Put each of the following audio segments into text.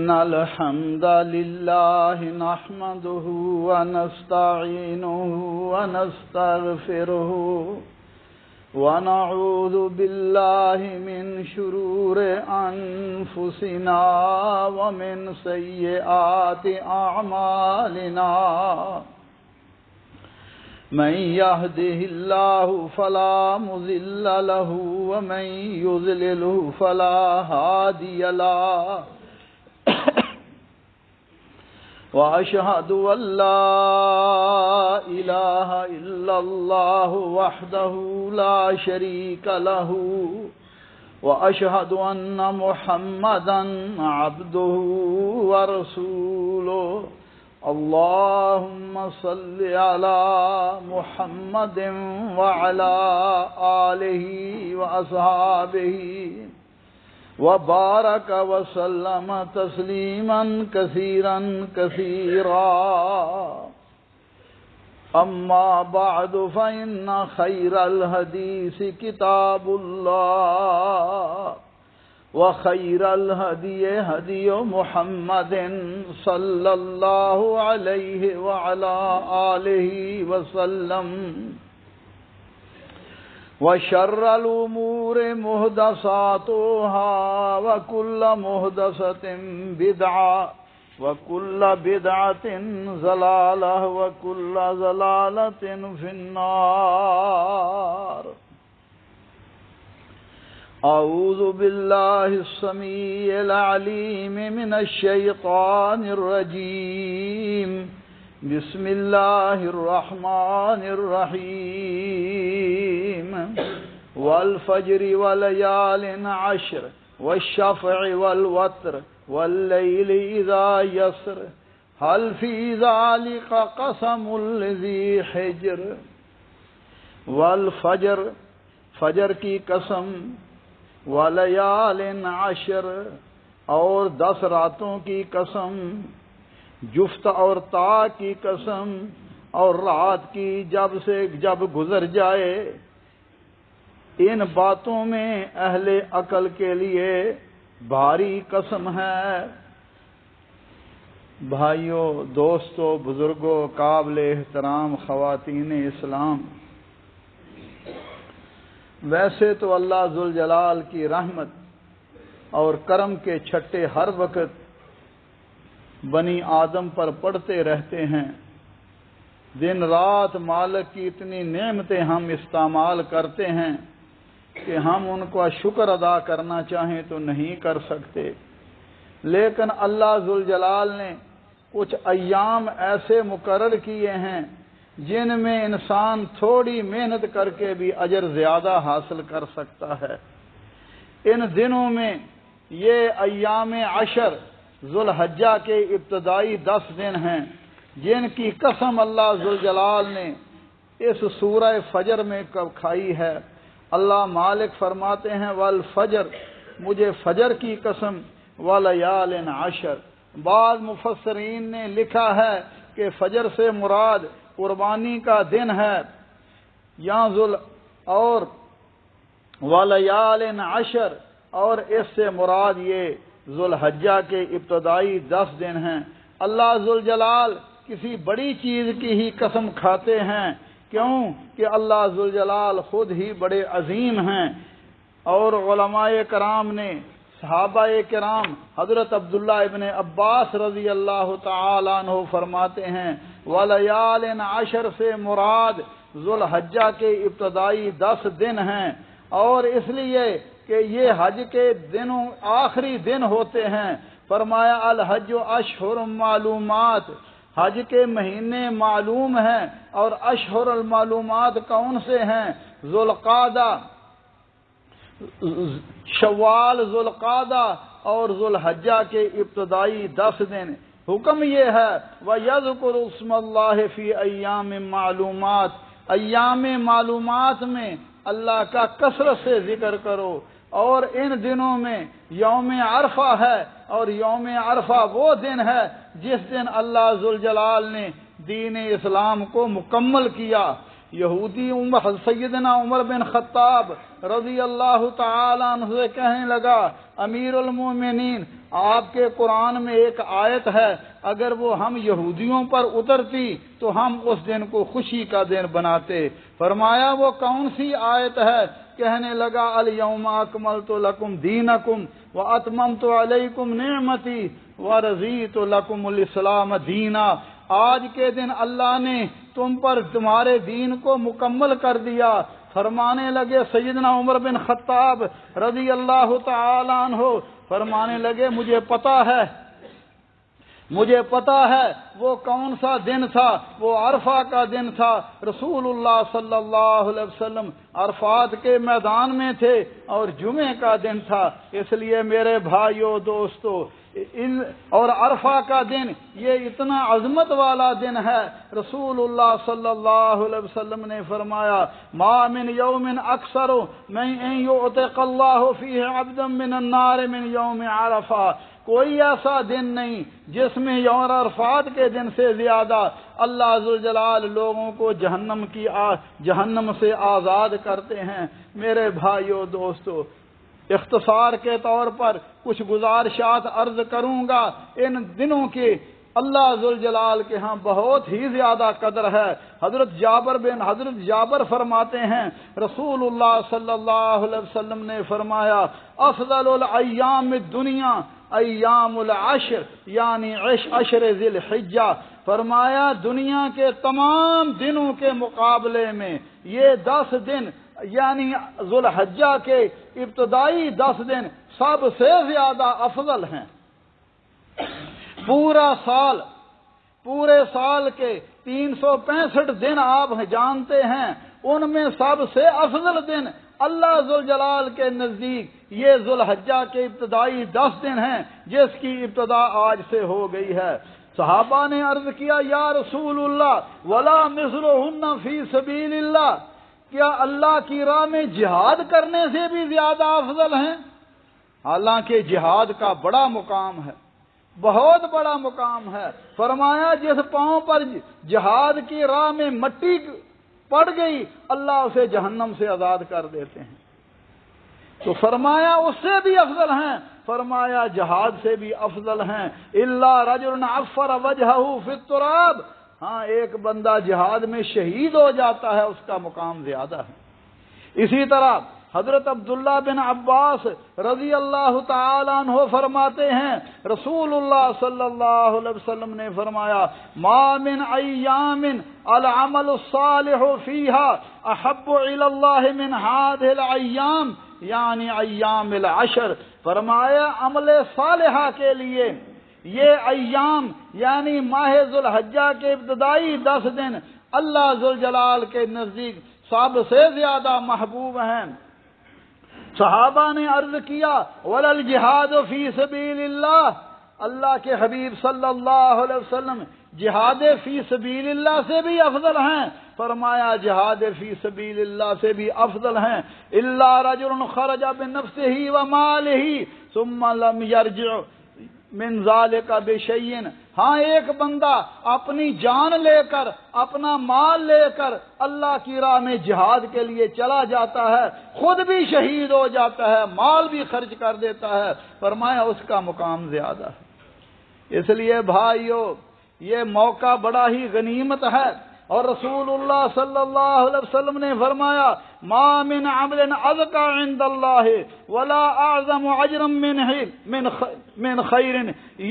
إن الحمد لله نحمده ونستعينه ونستغفره ونعوذ بالله من شرور أنفسنا ومن سيئات أعمالنا من يهده الله فلا مضل له ومن يضلله فلا هادي له وأشهد أن لا إله إلا الله وحده لا شريك له وأشهد أن محمدا عبده ورسوله اللهم صل على محمد وعلى آله وأصحابه وبارك وسلم تسليما كثيرا كثيرا أما بعد فإن خير الحديث كتاب الله وخير الهدي هدي محمد صلى الله عليه وعلى آله وسلم وشر الأمور محدثاتها وكل محدثة بدعة وكل بدعة ضلالة وكل ضلالة في النار أعوذ بالله السميع العليم من الشيطان الرجيم بسم الله الرحمن الرحيم والفجر وليال عشر والشفع والوتر والليل إذا يسر هل في ذلك قسم لذي حجر والفجر فجر کی قسم ولیال عشر اور 10 راتوں کی قسم جفت اور تا کی قسم اور رات کی جب گزر جائے ان باتوں میں اہل عقل کے لیے بھاری قسم ہے۔ بھائیوں، دوستوں، بزرگوں، قابل احترام خواتین اسلام، ویسے تو اللہ ذوالجلال کی رحمت اور کرم کے چھٹے ہر وقت بنی آدم پر پڑتے رہتے ہیں۔ دن رات مالک کی اتنی نعمتیں ہم استعمال کرتے ہیں کہ ہم ان کا شکر ادا کرنا چاہیں تو نہیں کر سکتے، لیکن اللہ ذوالجلال نے کچھ ایام ایسے مقرر کیے ہیں جن میں انسان تھوڑی محنت کر کے بھی اجر زیادہ حاصل کر سکتا ہے۔ ان دنوں میں یہ ایام عشر ذوالحجہ کے ابتدائی 10 دن ہیں جن کی قسم اللہ ذوالجلال نے اس سورہ فجر میں کھائی ہے۔ اللہ مالک فرماتے ہیں والفجر، مجھے فجر کی قسم، ولیال عشر۔ بعض مفسرین نے لکھا ہے کہ فجر سے مراد قربانی کا دن ہے اور ولیال عشر، اور اس سے مراد یہ ذوالحجہ کے ابتدائی 10 دن ہیں۔ اللہ ذوالجلال کسی بڑی چیز کی ہی قسم کھاتے ہیں، کیوں کہ اللہ ذوالجلال خود ہی بڑے عظیم ہیں۔ اور علماء کرام نے، صحابہ کرام، حضرت عبداللہ ابن عباس رضی اللہ تعالیٰ عنہ فرماتے ہیں ولیال عشر سے مراد ذوالحجہ کے ابتدائی 10 دن ہیں، اور اس لیے کہ یہ حج کے دنوں آخری دن ہوتے ہیں۔ فرمایا الحج اشہر معلومات، حج کے مہینے معلوم ہیں، اور اشہر المعلومات کون سے ہیں؟ ذوالقعدہ، شوال، ذوالقعدہ اور ذوالحجہ کے ابتدائی 10 دن۔ حکم یہ ہے وَيَذْكُرُ اسْمَ اللَّهِ فِي أَيَّامٍ مَعْلُومَاتٍ، ایام معلومات میں اللہ کا کثرت سے ذکر کرو۔ اور ان دنوں میں یوم عرفہ ہے، اور یوم عرفہ وہ دن ہے جس دن اللہ ذوالجلال نے دین اسلام کو مکمل کیا۔ یہودی سیدنا عمر بن خطاب رضی اللہ تعالیٰ عنہ سے کہنے لگا امیر المومنین آپ کے قرآن میں ایک آیت ہے، اگر وہ ہم یہودیوں پر اترتی تو ہم اس دن کو خوشی کا دن بناتے۔ فرمایا وہ کون سی آیت ہے؟ کہنے لگا الیوم اکملت لکم دینکم واتممت علیکم نعمتی ورضیت لکم الاسلام دینا۔ آج کے دن اللہ نے تم پر تمہارے دین کو مکمل کر دیا۔ فرمانے لگے سیدنا عمر بن خطاب رضی اللہ تعالی عنہ، فرمانے لگے مجھے پتا ہے وہ کون سا دن تھا، وہ عرفہ کا دن تھا۔ رسول اللہ صلی اللہ علیہ وسلم عرفات کے میدان میں تھے اور جمعے کا دن تھا۔ اس لیے میرے بھائیوں دوستو، اور عرفہ کا دن یہ اتنا عظمت والا دن ہے۔ رسول اللہ صلی اللہ علیہ وسلم نے فرمایا ما من یوم اکثر من ان یعتق اللہ فیہ عبدا من النار من یوم عرفہ، کوئی ایسا دن نہیں جس میں یوم عرفات کے دن سے زیادہ اللہ ذوالجلال لوگوں کو جہنم سے آزاد کرتے ہیں۔ میرے بھائیوں دوستو، اختصار کے طور پر کچھ گزارشات عرض کروں گا۔ ان دنوں کی اللہ ذوالجلال کے ہاں بہت ہی زیادہ قدر ہے۔ حضرت جابر فرماتے ہیں رسول اللہ صلی اللہ علیہ وسلم نے فرمایا افضل الایام الدنیا ایام العشر، یعنی عشر ذی الحجہ۔ فرمایا دنیا کے تمام دنوں کے مقابلے میں یہ 10 دن یعنی ذوالحجہ کے ابتدائی 10 دن سب سے زیادہ افضل ہیں۔ پورے سال کے 365 دن آپ جانتے ہیں، ان میں سب سے افضل دن اللہ ذوالجلال کے نزدیک یہ ذوالحجہ کے ابتدائی 10 دن ہیں، جس کی ابتدا آج سے ہو گئی ہے۔ صحابہ نے عرض کیا یا رسول اللہ ولا مثلہن فی سبیل اللہ، کیا اللہ کی راہ میں جہاد کرنے سے بھی زیادہ افضل ہیں؟ حالانکہ جہاد کا بڑا مقام ہے، بہت بڑا مقام ہے۔ فرمایا جس پاؤں پر جہاد کی راہ میں مٹی پڑ گئی اللہ اسے جہنم سے آزاد کر دیتے ہیں۔ تو فرمایا اس سے بھی افضل ہیں، فرمایا جہاد سے بھی افضل ہیں۔ الا رجل عفر وجہہ فی التراب، ہاں ایک بندہ جہاد میں شہید ہو جاتا ہے، اس کا مقام زیادہ ہے۔ اسی طرح حضرت عبداللہ بن عباس رضی اللہ تعالی عنہ فرماتے ہیں رسول اللہ صلی اللہ علیہ وسلم نے فرمایا ما من ایام العمل الصالح فیہا احب الی اللہ من هذه الایام، یعنی ایام العشر۔ فرمایا عمل صالحہ کے لیے یہ ایام یعنی ماہ ذوالحجہ کے ابتدائی 10 دن اللہ ذوالجلال کے نزدیک سب سے زیادہ محبوب ہیں۔ صحابہ نے عرض کیا وَلَلْجِهَادُ فِي سَبِيلِ اللَّهِ، اللہ کے حبیب صلی اللہ علیہ وسلم جہاد فی سبیل اللہ سے بھی افضل ہیں۔ فرمایا جہاد فی سبیل اللہ سے بھی افضل ہیں۔ الا رجل خرج بنفسه وماله ثم لم يرجع من ذلك بشيء، ہاں ایک بندہ اپنی جان لے کر اپنا مال لے کر اللہ کی راہ میں جہاد کے لیے چلا جاتا ہے، خود بھی شہید ہو جاتا ہے، مال بھی خرچ کر دیتا ہے، فرمایا اس کا مقام زیادہ ہے۔ اس لیے بھائیو یہ موقع بڑا ہی غنیمت ہے، اور رسول اللہ صلی اللہ علیہ وسلم نے فرمایا ما من عمل اذکى عند اللہ ولا اعظم اجرا من خیر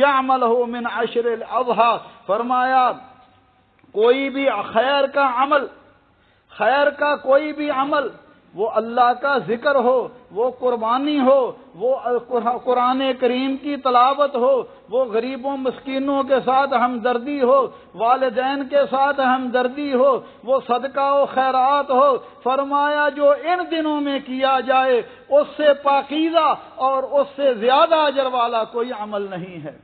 یعملہ من عشر الاضحى۔ فرمایا کوئی بھی خیر کا کوئی بھی عمل، وہ اللہ کا ذکر ہو، وہ قربانی ہو، وہ قرآن کریم کی تلاوت ہو، وہ غریبوں مسکینوں کے ساتھ ہمدردی ہو، والدین کے ساتھ ہمدردی ہو، وہ صدقہ و خیرات ہو، فرمایا جو ان دنوں میں کیا جائے اس سے پاکیزہ اور اس سے زیادہ اجر والا کوئی عمل نہیں ہے۔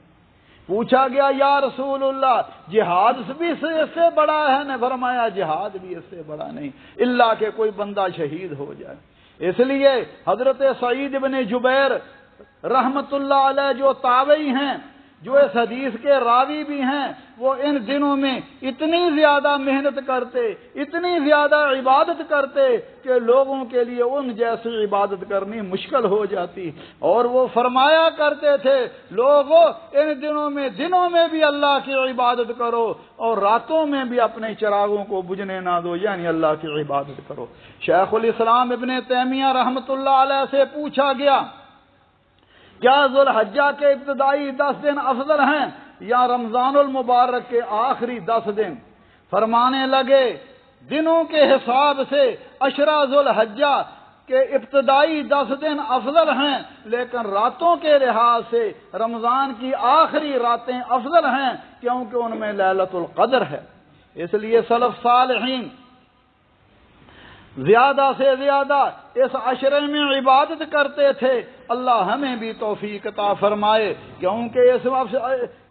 پوچھا گیا یا رسول اللہ جہاد بھی اس سے بڑا ہے؟ نے فرمایا جہاد بھی اس سے بڑا نہیں، الا کہ کوئی بندہ شہید ہو جائے۔ اس لیے حضرت سعید بن جبیر رحمت اللہ علیہ جو تابعی ہیں، جو اس حدیث کے راوی بھی ہیں وہ ان دنوں میں اتنی زیادہ محنت کرتے، اتنی زیادہ عبادت کرتے کہ لوگوں کے لیے ان جیسی عبادت کرنی مشکل ہو جاتی، اور وہ فرمایا کرتے تھے لوگوں ان دنوں میں بھی اللہ کی عبادت کرو اور راتوں میں بھی اپنے چراغوں کو بجھنے نہ دو، یعنی اللہ کی عبادت کرو۔ شیخ الاسلام ابن تیمیہ رحمۃ اللہ علیہ سے پوچھا گیا کیا ذوالحجہ کے ابتدائی 10 دن افضل ہیں یا رمضان المبارک کے آخری 10 دن؟ فرمانے لگے دنوں کے حساب سے عشرہ ذوالحجہ کے ابتدائی 10 دن افضل ہیں، لیکن راتوں کے لحاظ سے رمضان کی آخری راتیں افضل ہیں کیونکہ ان میں لیلۃ القدر ہے۔ اس لیے سلف صالحین زیادہ سے زیادہ اس عشرے میں عبادت کرتے تھے۔ اللہ ہمیں بھی توفیق عطا فرمائے، کیونکہ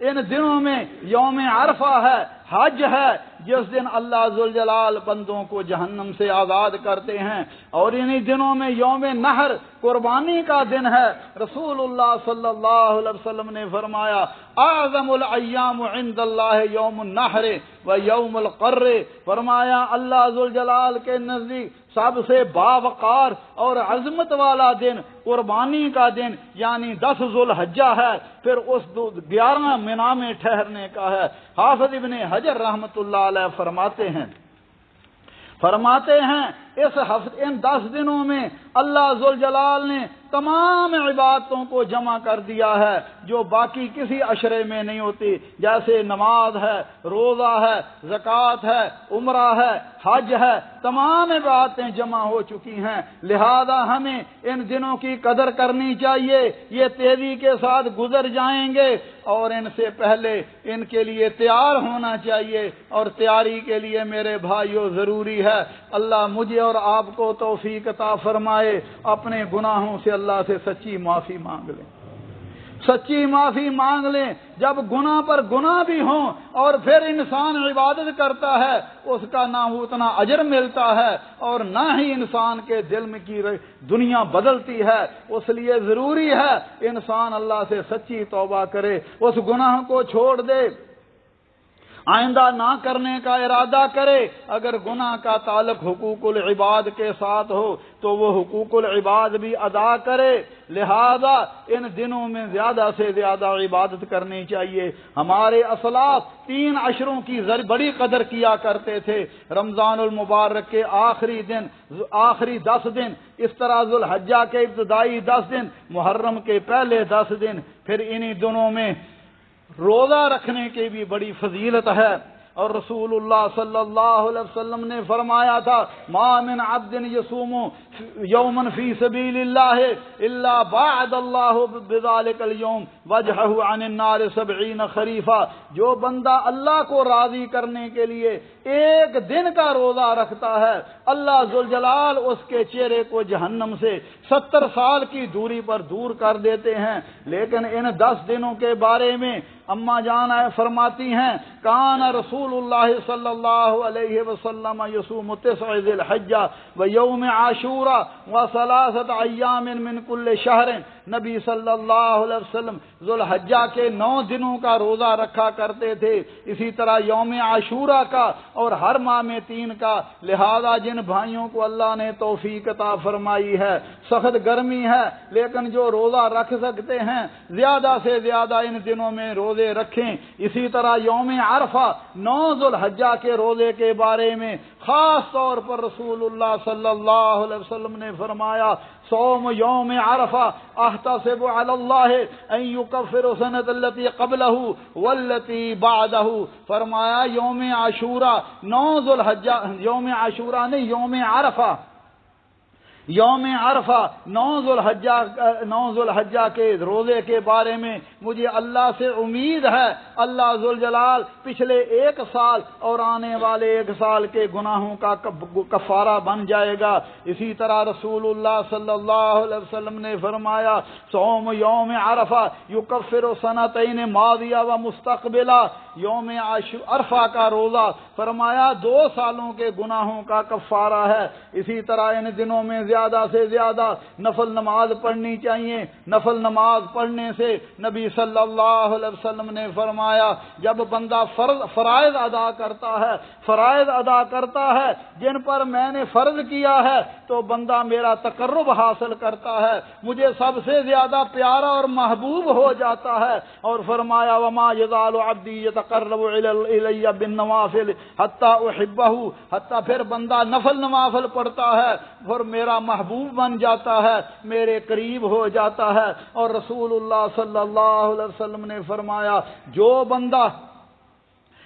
ان دنوں میں یوم عرفہ ہے، حج ہے، جس دن اللہ ذوالجلال بندوں کو جہنم سے آزاد کرتے ہیں، اور انہی دنوں میں یوم نحر قربانی کا دن ہے۔ رسول اللہ صلی اللہ علیہ وسلم نے فرمایا اعظم الایام عند اللہ یوم النحر و یوم القر، فرمایا اللہ ذوالجلال کے نزدیک سب سے باوقار اور عظمت والا دن قربانی کا دن یعنی 10 ذوالحجہ ہے، پھر اس 11 منا میں ٹھہرنے کا ہے۔ حافظ ابن حجر رحمۃ اللہ علیہ فرماتے ہیں ان 10 دنوں میں اللہ ذوالجلال نے تمام عبادتوں کو جمع کر دیا ہے جو باقی کسی عشرے میں نہیں ہوتی، جیسے نماز ہے، روزہ ہے، زکوٰۃ ہے، عمرہ ہے، حج ہے، تمام عبادتیں جمع ہو چکی ہیں۔ لہذا ہمیں ان دنوں کی قدر کرنی چاہیے، یہ تیزی کے ساتھ گزر جائیں گے اور ان سے پہلے ان کے لیے تیار ہونا چاہیے، اور تیاری کے لیے میرے بھائیوں ضروری ہے اللہ مجھے اور آپ کو توفیق عطا فرمائے، اپنے گناہوں سے اللہ سے سچی معافی مانگ لیں، سچی معافی مانگ لیں۔ جب گناہ پر گناہ بھی ہوں اور پھر انسان عبادت کرتا ہے، اس کا نہ اتنا اجر ملتا ہے اور نہ ہی انسان کے دل میں کی دنیا بدلتی ہے۔ اس لیے ضروری ہے انسان اللہ سے سچی توبہ کرے، اس گناہ کو چھوڑ دے، آئندہ نہ کرنے کا ارادہ کرے۔ اگر گناہ کا تعلق حقوق العباد کے ساتھ ہو تو وہ حقوق العباد بھی ادا کرے۔ لہذا ان دنوں میں زیادہ سے زیادہ عبادت کرنی چاہیے۔ ہمارے اسلاف 3 عشروں کی بڑی قدر کیا کرتے تھے، رمضان المبارک کے آخری 10 دن، اس طرح ذوالحجہ کے ابتدائی 10 دن، محرم کے پہلے 10 دن، پھر انہی دنوں میں روزہ رکھنے کی بھی بڑی فضیلت ہے۔ اور رسول اللہ صلی اللہ علیہ وسلم نے فرمایا تھا ما من عبد یصوم یوما فی سبیل اللہ الا بعد اللہ بذلک اليوم وجهه عن النار 70 خریفا، جو بندہ اللہ کو راضی کرنے کے لیے ایک دن کا روزہ رکھتا ہے، اللہ ذوالجلال اس کے چہرے کو جہنم سے 70 سال کی دوری پر دور کر دیتے ہیں۔ لیکن ان 10 دنوں کے بارے میں اما جان فرماتی ہیں کان رسول اللہ صلی اللہ علیہ وسلم یصوم 9 ذی الحجہ و یوم عاشوراء و 3 ایام من کل شہر، نبی صلی اللہ علیہ وسلم ذوالحجہ کے 9 دنوں کا روزہ رکھا کرتے تھے، اسی طرح یوم عاشوراء کا اور ہر ماہ میں 3 کا۔ لہذا جن بھائیوں کو اللہ نے توفیق عطا فرمائی ہے، سخت گرمی ہے لیکن جو روزہ رکھ سکتے ہیں زیادہ سے زیادہ ان دنوں میں روزے رکھیں۔ اسی طرح یوم عرفہ 9 ذوالحجہ کے روزے کے بارے میں خاص طور پر رسول اللہ صلی اللہ علیہ وسلم نے فرمایا صوم یوم عرفہ احتسب علی اللہ ان یکفر سنۃ التي قبلہ والتي بعدہ، فرمایا یوم عاشوراء 9 ذوالحجہ، یوم عاشوراء نہیں یوم عرفہ، یوم عرفہ 9 ذوالحجہ کے روزے کے بارے میں مجھے اللہ سے امید ہے اللہ ذوالجلال پچھلے 1 سال اور آنے والے 1 سال کے گناہوں کا کفارہ بن جائے گا۔ اسی طرح رسول اللہ صلی اللہ علیہ وسلم نے فرمایا صوم یوم عرفہ یکفر سنتین ماضیہ و مستقبلہ، یوم عرفہ کا روزہ فرمایا 2 سالوں کے گناہوں کا کفارہ ہے۔ اسی طرح ان دنوں میں زیادہ سے زیادہ نفل نماز پڑھنی چاہیے۔ نفل نماز پڑھنے سے نبی صلی اللہ علیہ وسلم نے فرمایا جب بندہ فرائض ادا کرتا ہے، فرائض ادا کرتا ہے جن پر میں نے فرض کیا ہے، تو بندہ میرا تقرب حاصل کرتا ہے، مجھے سب سے زیادہ پیارا اور محبوب ہو جاتا ہے۔ اور فرمایا وما یزال عبدی یتقرب الی بالنوافل حتی احبہ، حتی پھر بندہ نفل نوافل پڑھتا ہے اور میرا محبوب بن جاتا ہے، میرے قریب ہو جاتا ہے۔ اور رسول اللہ صلی اللہ علیہ وسلم نے فرمایا جو بندہ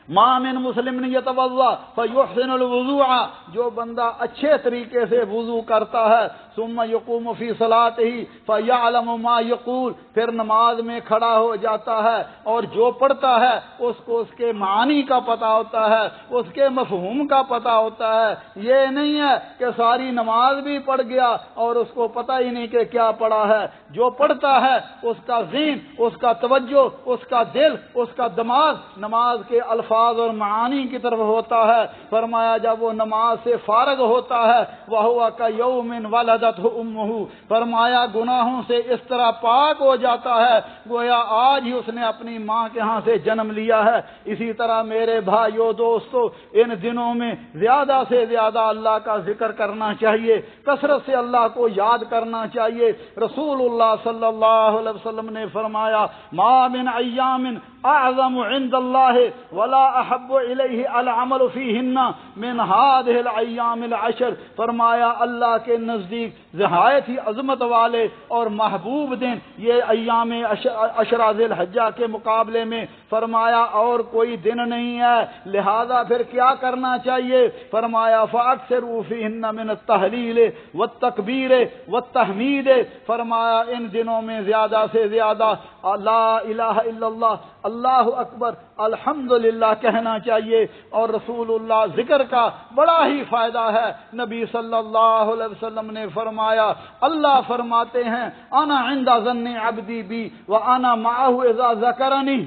ما من مسلم یتوضا فیحسن الوضوء، جو بندہ اچھے طریقے سے وضو کرتا ہے، ثم یقوم فی صلاتہ فیعلم ما یقول، پھر نماز میں کھڑا ہو جاتا ہے اور جو پڑھتا ہے اس کو اس کے معنی کا پتہ ہوتا ہے، اس کے مفہوم کا پتہ ہوتا ہے۔ یہ نہیں ہے کہ ساری نماز بھی پڑھ گیا اور اس کو پتہ ہی نہیں کہ کیا پڑھا ہے۔ جو پڑھتا ہے اس کا ذہن، اس کا توجہ، اس کا دل، اس کا دماغ نماز کے الفاظ اور معانی کی طرف ہوتا ہے۔ فرمایا جب وہ نماز سے فارغ ہوتا ہے وَهُوَ كَيَوْمٍ وَلَدَتْهُ أُمُّهُ، فرمایا گناہوں سے اس طرح پاک ہو جاتا ہے گویا آج ہی اس نے اپنی ماں کے ہاں سے جنم لیا ہے۔ اسی طرح میرے بھائیو دوستو، ان دنوں میں زیادہ سے زیادہ اللہ کا ذکر کرنا چاہیے، کثرت سے اللہ کو یاد کرنا چاہیے۔ رسول اللہ صلی اللہ علیہ وسلم نے فرمایا ما من ایام اعظم عند اللہ ولا احب الیہ العمل فیہن من هذه الایام العشر، فرمایا اللہ کے نزدیک نہایت ہی عظمت والے اور محبوب دن یہ ایام عشرہ ذی الحجہ کے مقابلے میں فرمایا اور کوئی دن نہیں ہے، لہذا پھر کیا کرنا چاہیے؟ فرمایا فاکثروا فیہن من التہلیل والتکبیر والتحمید، فرمایا ان دنوں میں زیادہ سے زیادہ لا الہ الا اللہ، اللہ اکبر، الحمدللہ کہنا چاہیے۔ اور رسول اللہ ذکر کا بڑا ہی فائدہ ہے۔ نبی صلی اللہ علیہ وسلم نے فرمایا اللہ فرماتے ہیں انا عند ظن عبدی بی وانا معه اذا ذکرنی،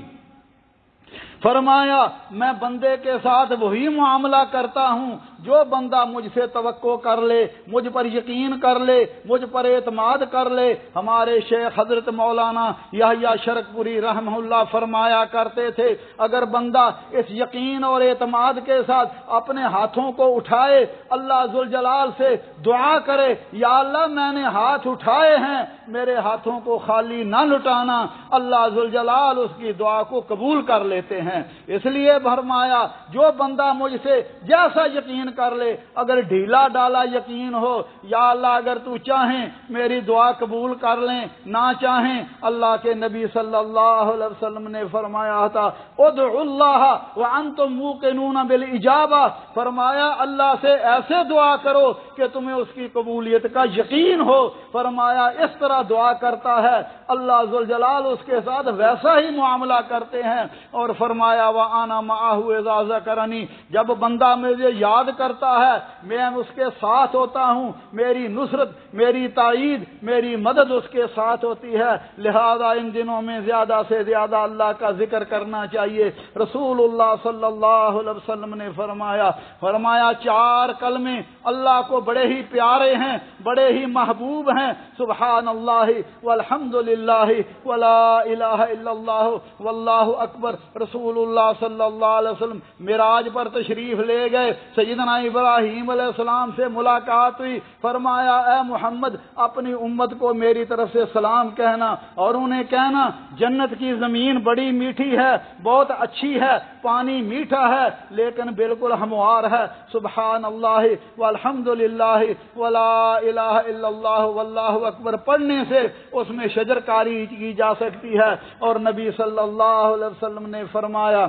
فرمایا میں بندے کے ساتھ وہی معاملہ کرتا ہوں جو بندہ مجھ سے توقع کر لے، مجھ پر یقین کر لے، مجھ پر اعتماد کر لے۔ ہمارے شیخ حضرت مولانا یحییٰ شرک پوری رحمہ اللہ فرمایا کرتے تھے اگر بندہ اس یقین اور اعتماد کے ساتھ اپنے ہاتھوں کو اٹھائے، اللہ ذوالجلال سے دعا کرے یا اللہ میں نے ہاتھ اٹھائے ہیں، میرے ہاتھوں کو خالی نہ لٹانا، اللہ ذوالجلال اس کی دعا کو قبول کر لیتے ہیں۔ اس لیے فرمایا جو بندہ مجھ سے جیسا یقین کر لے، اگر ڈھیلا ڈالا یقین ہو، یا اللہ اگر تو چاہیں میری دعا قبول کر لیں، نہ چاہیں، اللہ کے نبی صلی اللہ علیہ وسلم نے فرمایا تھا ادعوا اللہ وانتم موقنون بالاجابہ، فرمایا اللہ سے ایسے دعا کرو کہ تمہیں اس کی قبولیت کا یقین ہو۔ فرمایا اس طرح دعا کرتا ہے اللہ ذوالجلال اس کے ساتھ ویسا ہی معاملہ کرتے ہیں۔ اور فرمایا وَأَنَا مَعَهُ إِذَا ذَكَرَنِي، جب بندہ مجھے یاد کرتا ہے میں اس کے ساتھ ہوتا ہوں، میری نصرت، میری تائید، میری مدد اس کے ساتھ ہوتی ہے۔ لہذا ان دنوں میں زیادہ سے زیادہ اللہ کا ذکر کرنا چاہیے۔ رسول اللہ صلی اللہ علیہ وسلم نے فرمایا 4 کلمے اللہ کو بڑے ہی پیارے ہیں، بڑے ہی محبوب ہیں، سبحان اللہ والحمد للہ ولا الہ الا اللہ واللہ اکبر۔ رسول اللہ صلی اللہ علیہ وسلم معراج پر تشریف لے گئے، سیدنا ابراہیم علیہ السلام سے ملاقات ہوئی، فرمایا اے محمد اپنی امت کو میری طرف سے سلام کہنا اور انہیں کہنا جنت کی زمین بڑی میٹھی ہے، بہت اچھی ہے، پانی میٹھا ہے لیکن بالکل ہموار ہے، سبحان اللہ والحمد للہ ولا الہ الا اللہ واللہ اکبر پڑھنے سے اس میں شجر کاری کی جا سکتی ہے۔ اور نبی صلی اللہ علیہ وسلم نے فرمایا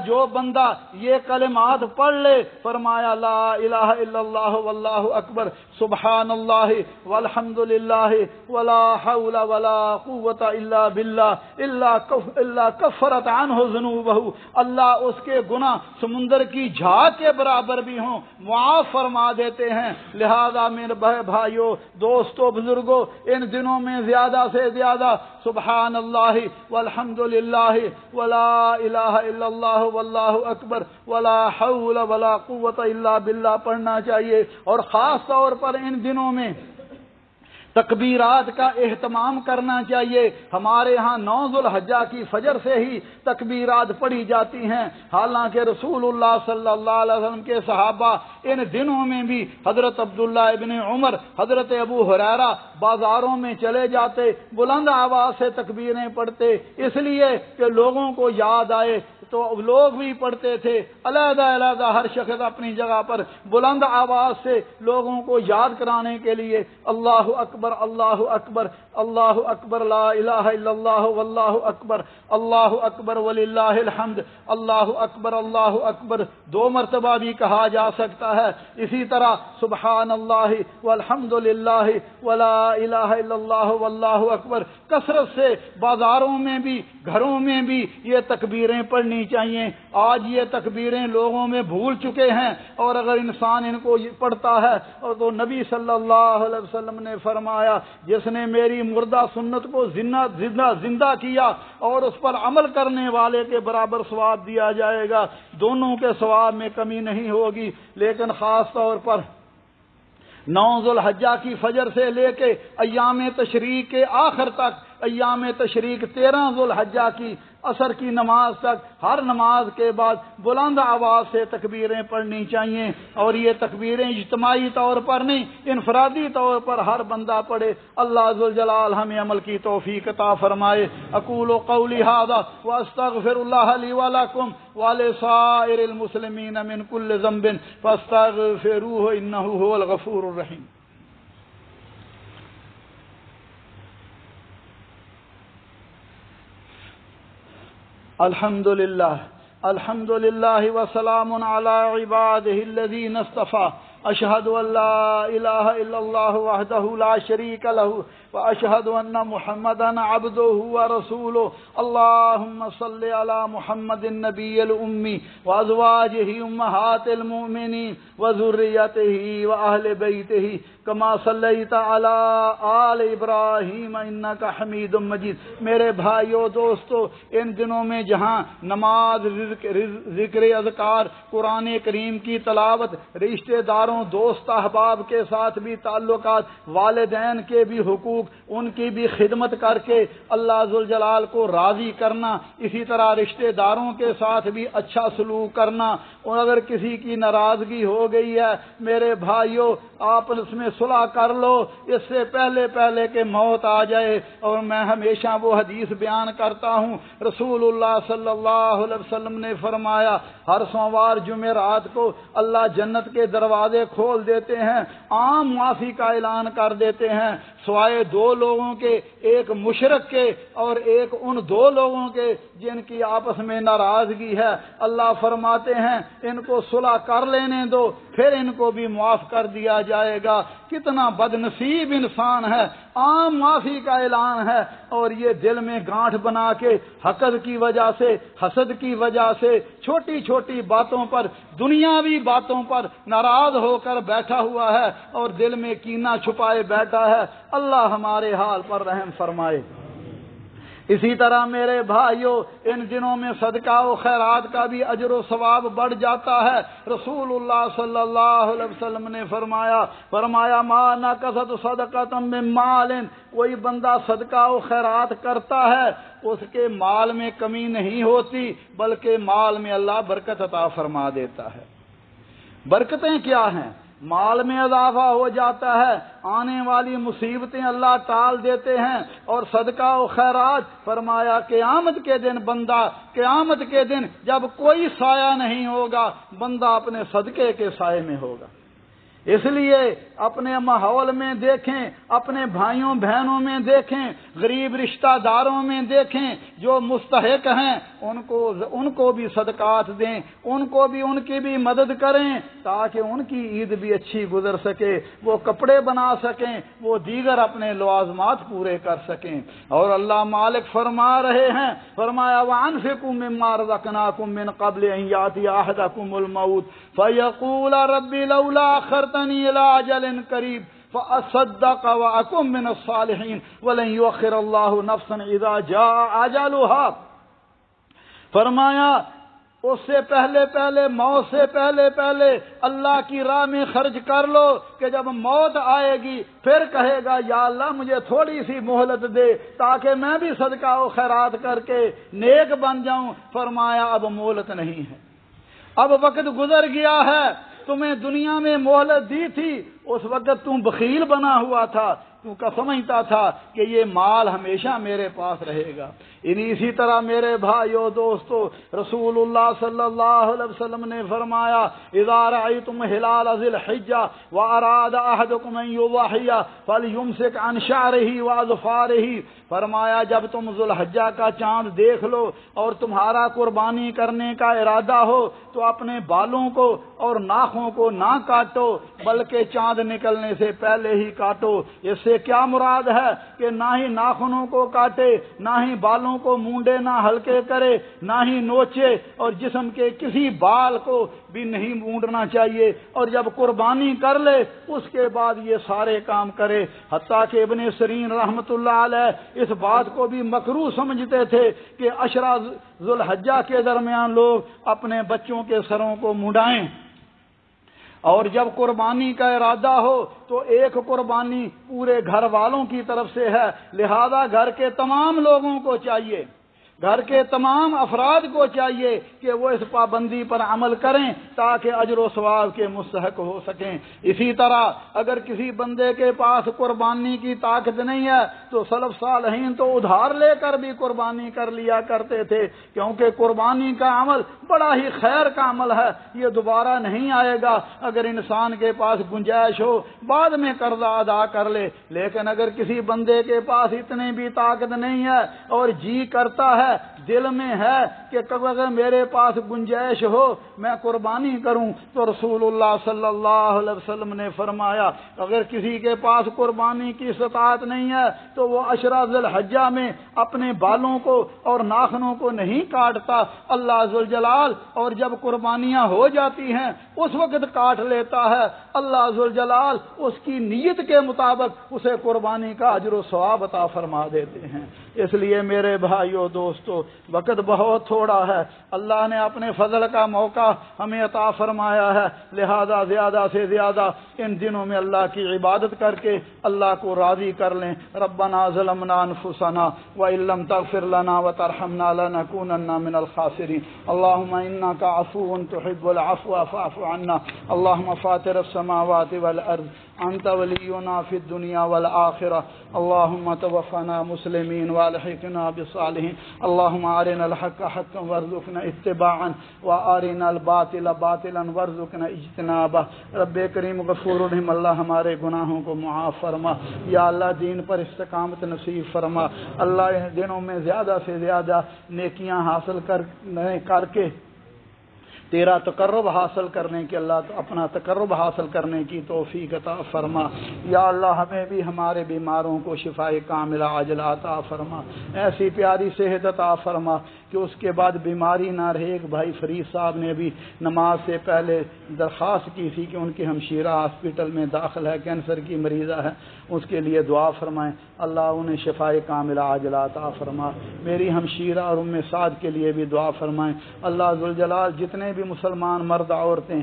جو بندہ یہ کلمات پڑھ لے، فرمایا لا الہ الا اللہ واللہ اکبر سبحان اللہ والحمد للہ ولا حول ولا قوت الا باللہ الا کفرت عنہ ذنوبہ، اللہ اس کے گناہ سمندر کی جھاگ کے برابر بھی ہوں معاف فرما دیتے ہیں۔ لہذا میرے بھائیوں، دوستوں، بزرگوں، ان دنوں میں زیادہ سے زیادہ سبحان اللہ والحمد للہ ولا الہ الا اللہ واللہ اکبر ولا حول ولا قوت الا باللہ پڑھنا چاہیے۔ اور خاص طور پر ان دنوں میں تکبیرات کا اہتمام کرنا چاہیے۔ ہمارے ہاں 9 ذو الحجہ کی فجر سے ہی تکبیرات پڑھی جاتی ہیں، حالانکہ رسول اللہ صلی اللہ علیہ وسلم کے صحابہ ان دنوں میں بھی حضرت عبداللہ ابن عمر، حضرت ابو ہریرہ بازاروں میں چلے جاتے، بلند آواز سے تکبیریں پڑھتے، اس لیے کہ لوگوں کو یاد آئے تو لوگ بھی پڑھتے تھے، علیحدہ علیحدہ ہر شخص اپنی جگہ پر بلند آواز سے لوگوں کو یاد کرانے کے لیے اللہ اکبر اللہ اکبر اللہ اکبر لا الہ الا اللہ واللہ اکبر وللہ الحمد اللہ اکبر 2 مرتبہ بھی کہا جا سکتا ہے۔ اسی طرح سبحان اللہ والحمد للہ ولا الہ الا اللہ واللہ اکبر کثرت سے بازاروں میں بھی گھروں میں بھی یہ تکبیریں پڑھنی چاہیے۔ آج یہ تکبیریں لوگوں میں بھول چکے ہیں، اور اگر انسان ان کو پڑھتا ہے اور تو نبی صلی اللہ علیہ وسلم نے فرمایا جس نے میری مردہ سنت کو زندہ کیا اور اس پر عمل کرنے والے کے برابر ثواب دیا جائے گا، دونوں کے ثواب میں کمی نہیں ہوگی۔ لیکن خاص طور پر 9 ذو الحجہ کی فجر سے لے کے ایام تشریق کے آخر تک، ایام تشریق 13 ذو الحجہ کی عصر کی نماز تک، ہر نماز کے بعد بلند آواز سے تکبیریں پڑھنی چاہیے، اور یہ تکبیریں اجتماعی طور پر نہیں، انفرادی طور پر ہر بندہ پڑھے۔ اللہ ذوالجلال ہمیں عمل کی توفیق عطا فرمائے۔ اقول قولی ھذا واستغفر اللہ لی ولکم ولسائر المسلمین من کل ذنب فاستغفروہ انہ ھو الغفور الرحیم۔ الحمد للہ وسلام علی عبادہ الذین اصطفیٰ اشہد ان لا الہ الا اللہ وحدہ لا شریک لہ واشہد ان محمدا عبدہ ورسولہ اللہم صل علی محمد النبی الامی وازواجہ امہات المؤمنین وذریتہ واہل بیتہ کما صلیت علی آل ابراہیم انک حمید مجید۔ میرے بھائیو دوستو، ان دنوں میں جہاں نماز، ذکر اذکار، قرآن کریم کی تلاوت، رشتہ داروں، دوست احباب کے ساتھ بھی تعلقات، والدین کے بھی حقوق، ان کی بھی خدمت کر کے اللہ ذوالجلال کو راضی کرنا، اسی طرح رشتہ داروں کے ساتھ بھی اچھا سلوک کرنا، اور اگر کسی کی ناراضگی ہو گئی ہے میرے بھائیو آپ اس میں صلح کر لو، اس سے پہلے کہ موت آ جائے۔ اور میں ہمیشہ وہ حدیث بیان کرتا ہوں، رسول اللہ صلی اللہ علیہ وسلم نے فرمایا ہر سوموار جمعرات کو اللہ جنت کے دروازے کھول دیتے ہیں، عام معافی کا اعلان کر دیتے ہیں، سوائے 2 لوگوں کے، ایک مشرک کے اور ایک ان 2 لوگوں کے جن کی آپس میں ناراضگی ہے۔ اللہ فرماتے ہیں ان کو صلح کر لینے دو، پھر ان کو بھی معاف کر دیا جائے گا۔ کتنا بد نصیب انسان ہے، عام معافی کا اعلان ہے اور یہ دل میں گانٹھ بنا کے حقد کی وجہ سے، حسد کی وجہ سے، چھوٹی چھوٹی باتوں پر، دنیاوی باتوں پر ناراض ہو کر بیٹھا ہوا ہے اور دل میں کینہ چھپائے بیٹھا ہے۔ اللہ ہمارے حال پر رحم فرمائے۔ اسی طرح میرے بھائیوں ان دنوں میں صدقہ و خیرات کا بھی اجر و ثواب بڑھ جاتا ہے۔ رسول اللہ صلی اللہ علیہ وسلم نے فرمایا ما نقصت صدقۃ من مال، کوئی بندہ صدقہ و خیرات کرتا ہے اس کے مال میں کمی نہیں ہوتی، بلکہ مال میں اللہ برکت عطا فرما دیتا ہے۔ برکتیں کیا ہیں؟ مال میں اضافہ ہو جاتا ہے، آنے والی مصیبتیں اللہ ٹال دیتے ہیں، اور صدقہ و خیرات فرمایا قیامت کے دن بندہ، قیامت کے دن جب کوئی سایہ نہیں ہوگا بندہ اپنے صدقے کے سائے میں ہوگا۔ اس لیے اپنے ماحول میں دیکھیں، اپنے بھائیوں بہنوں میں دیکھیں، غریب رشتہ داروں میں دیکھیں جو مستحق ہیں ان کو بھی صدقات دیں، ان کی بھی مدد کریں تاکہ ان کی عید بھی اچھی گزر سکے، وہ کپڑے بنا سکیں، وہ دیگر اپنے لوازمات پورے کر سکیں۔ اور اللہ مالک فرما رہے ہیں، فرمایا وَأَنفِقُوا مِمَّا رَزَقْنَاكُم مِّن قَبْلِ أَن يَأْتِيَ أَحَدَكُمُ الْمَوْتُ فَيَقُولَ رَبِّ لَوْلَا أَخَّرْتَنِي إِلَىٰ أَجَلٍ قَرِيبٍ فَأَصَّدَّقَ وَأَكُن مِّنَ الصَّالِحِينَ وَلَن يُؤَخِّرَ اللَّهُ نَفْسًا إِذَا جَاءَ أَجَلُهَا۔ فرمایا اس سے پہلے پہلے، موت سے پہلے پہلے اللہ کی راہ میں خرچ کر لو کہ جب موت آئے گی پھر کہے گا یا اللہ مجھے تھوڑی سی مہلت دے تاکہ میں بھی صدقہ و خیرات کر کے نیک بن جاؤں۔ فرمایا اب مہلت نہیں ہے، اب وقت گزر گیا ہے، تمہیں دنیا میں مہلت دی تھی، اس وقت تم بخیل بنا ہوا تھا، کا سمجھتا تھا کہ یہ مال ہمیشہ میرے پاس رہے گا۔ اسی طرح میرے بھائیو دوستو، رسول اللہ صلی اللہ علیہ وسلم نے فرمایا اذا رأیتم ہلال ذی الحجہ واراد احدکم ان یضحی فلیمسک عن شعرہ واظفارہ، فرمایا جب تم ذو الحجہ کا چاند دیکھ لو اور تمہارا قربانی کرنے کا ارادہ ہو تو اپنے بالوں کو اور ناخوں کو نہ کاٹو بلکہ چاند نکلنے سے پہلے ہی کاٹو۔ اس سے کیا مراد ہے کہ نہ ہی ناخنوں کو کاٹے، نہ ہی بالوں کو مونڈے، نہ ہلکے کرے، نہ ہی نوچے، اور جسم کے کسی بال کو بھی نہیں مونڈنا چاہیے، اور جب قربانی کر لے اس کے بعد یہ سارے کام کرے۔ حتیٰ کہ ابن سیرین رحمۃ اللہ علیہ اس بات کو بھی مکروہ سمجھتے تھے کہ عشرہ ذو الحجہ کے درمیان لوگ اپنے بچوں کے سروں کو مونڈائیں، اور جب قربانی کا ارادہ ہو تو ایک قربانی پورے گھر والوں کی طرف سے ہے، لہذا گھر کے تمام لوگوں کو چاہیے، گھر کے تمام افراد کو چاہیے کہ وہ اس پابندی پر عمل کریں تاکہ اجر و ثواب کے مستحق ہو سکیں۔ اسی طرح اگر کسی بندے کے پاس قربانی کی طاقت نہیں ہے تو سلف صالحین تو ادھار لے کر بھی قربانی کر لیا کرتے تھے، کیونکہ قربانی کا عمل بڑا ہی خیر کا عمل ہے، یہ دوبارہ نہیں آئے گا۔ اگر انسان کے پاس گنجائش ہو بعد میں قرضہ ادا کر لے، لیکن اگر کسی بندے کے پاس اتنی بھی طاقت نہیں ہے اور جی کرتا ہے، دل میں ہے کہ اگر میرے پاس گنجائش ہو میں قربانی کروں، تو رسول اللہ صلی اللہ علیہ وسلم نے فرمایا اگر کسی کے پاس قربانی کی استطاعت نہیں ہے تو وہ عشرہ ذی الحجہ میں اپنے بالوں کو اور ناخنوں کو نہیں کاٹتا، اللہ ذوالجلال، اور جب قربانیاں ہو جاتی ہیں اس وقت کاٹ لیتا ہے، اللہ ذوالجلال اس کی نیت کے مطابق اسے قربانی کا اجر و ثواب عطا فرما دیتے ہیں۔ اس لیے میرے بھائیو دوستو، وقت بہت تھوڑا ہے، اللہ نے اپنے فضل کا موقع ہمیں عطا فرمایا ہے، لہذا زیادہ سے زیادہ ان دنوں میں اللہ کی عبادت کر کے اللہ کو راضی کر لیں۔ ربنا ظلمنا انفسنا وان لم تغفر لنا وترحمنا لنكونن من الخاسرین۔ اللهم انك عفو تحب العفو فاعف عنا۔ اللهم فاطر السماوات والارض انت ولينا في الدنيا والآخرة، اللهم توفنا مسلمين والحقنا بالصالحين، اللهم ارنا الحق حقا وارزقنا اتباعا وارنا الباطل باطلا وارزقنا اجتنابه۔ رب کریم غفور رحیم، اللہ ہمارے گناہوں کو معاف فرما، یا اللہ دین پر استقامت نصیب فرما، اللہ ان دنوں میں زیادہ سے زیادہ نیکیاں حاصل کر کے تیرا تقرب حاصل کرنے کی، اللہ اپنا تقرب حاصل کرنے کی توفیق عطا فرما۔ یا اللہ ہمیں بھی ہمارے بیماروں کو شفاء کاملہ عاجلہ عطا فرما، ایسی پیاری صحت عطا فرما کہ اس کے بعد بیماری نہ رہے۔ ایک بھائی فرید صاحب نے بھی نماز سے پہلے درخواست کی تھی کہ ان کی ہمشیرہ ہاسپٹل میں داخل ہے، کینسر کی مریضہ ہے، اس کے لیے دعا فرمائیں، اللہ انہیں شفاء کاملہ عاجلہ عطا فرما۔ میری ہمشیرہ اور ام سعد کے لیے بھی دعا فرمائیں، اللہ ذوالجلال جتنے بھی مسلمان مرد عورتیں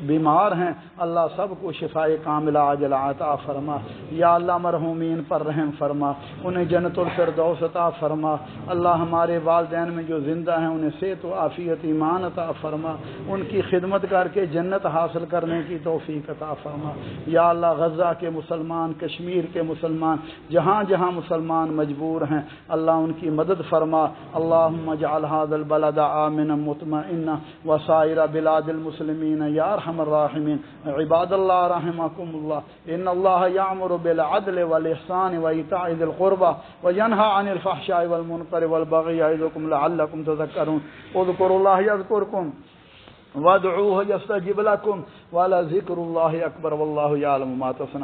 بیمار ہیں اللہ سب کو شفاء کاملہ عاجلہ عطا فرما۔ یا اللہ مرحومین پر رحم فرما، انہیں جنت الفردوس عطا فرما۔ اللہ ہمارے والدین میں جو زندہ ہیں انہیں صحت و عافیت ایمان عطا فرما، ان کی خدمت کر کے جنت حاصل کرنے کی توفیق عطا فرما۔ یا اللہ غزہ کے مسلمان، کشمیر کے مسلمان، جہاں جہاں مسلمان مجبور ہیں اللہ ان کی مدد فرما۔ اللہم اجعل هذا البلد آمنا مطمئنا وسائر بلاد المسلمین یا ارحم الراحمین۔ عباد اللہ رحمکم اللہ، ان اللہ یأمر بالعدل والاحسان وایتاء ذی القربى وینہی عن الفحشاء والمنکر والبغی یعظکم لعلکم تذکرون۔ اذکروا اللہ یذکرکم وادعوہ یستجب لکم ولذکر اللہ اکبر واللہ یعلم ما تصنعون۔